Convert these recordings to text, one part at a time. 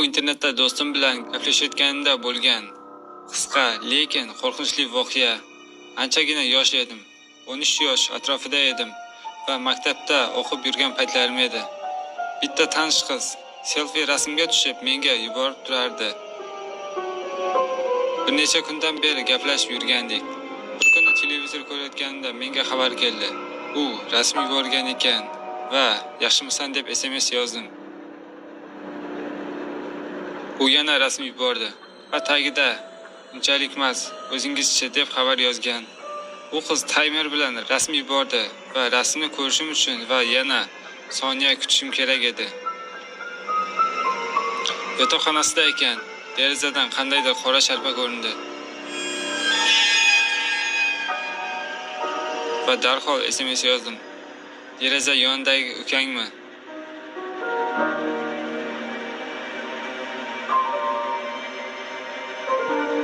internetda do'stim bilan gaplashayotganimda bo'lgan qisqa, lekin qo'rqinchli voqea. Anchagina yosh edim. 13 yosh atrofida edim va maktabda o'qib yurgan paytlarim edi. Bitta tanish qiz selfie rasmga tushib menga yuborib turardi. Bir necha kundan beri gaplashib yurgandik. Bir kuni televizor ko'rayotganimda menga xabar keldi. U rasm yuborgan ekan va yaxshimisan deb SMS yozdim. U yana rasm yubordi va tagida unchalik emas, o'zingizchi deb xabar yozgan. U qiz taymer bilan rasm yubordi va rasmni ko'rishim uchun va yana soniya kutishim kerak edi. Yotoqxonasida ekan, derazadan qandaydir qora sharpa ko'rindi. Va darhol SMS yozdim. Deraza yonidagi ukangmi?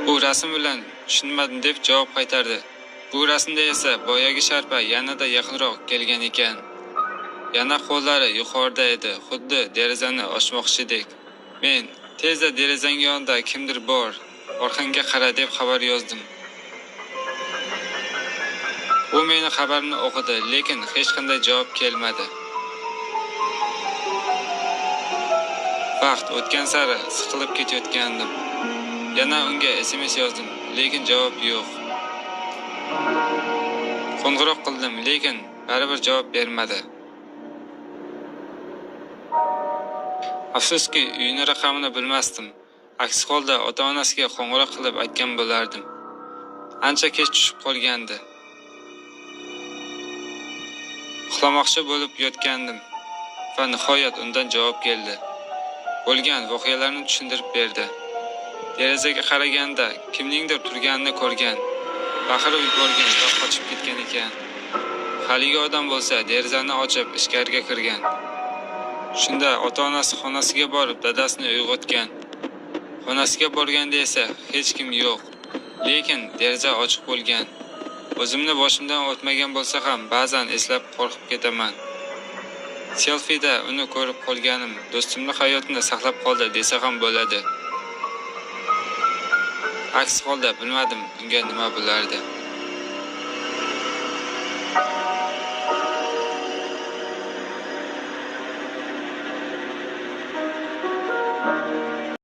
Bu rasm bilan tushunmadim deb javob qaytardi. Bu rasmda esa boyagi sharpa yanada yaqinroq kelgan ekan. Yana qo'llari yuqorida edi, xuddi derazani ochmoqchidek. Men tezda derazang yonida kimdir bor, orqangga qara deb xabar yozdim. U meni xabarni o'qidi, lekin hech qanday javob kelmadi. Vaqt o'tgan sari siqilib ketayotgandim. Yana unga SMS yozdim, lekin javob yo'q. Qo'ng'iroq qildim, lekin baribir javob bermadi. Afsuski, uyini raqamini bilmasdim. Aks holda ota-onasiga qo'ng'iroq qilib aytgan bo'lardim. Ancha kech tushib qolgandi. Uxlamoqchi bo'lib yotgandim va nihoyat undan javob keldi. Bo'lgan voqealarni tushuntirib berdi. Derazaga qaraganda kimningdir turganini ko'rgan, baqirib yuborgan va qochib ketgan ekan. Haligi odam bo'lsa derazani ochib ichkariga kirgan. Shunda ota-onasi xonasiga borib dadasini uyg'otgan. Xonasiga borganda esa hech kim yo'q, lekin deraza ochiq bo'lgan. O'zimni boshimdan o'tmagan bo'lsa ham ba'zan eslab qo'rqib ketaman. Selfida uni ko'rib qolganim do'stimning hayotini saqlab qoldi desa ham bo'ladi. Aks holda bilmadim unga nima bo'lardi.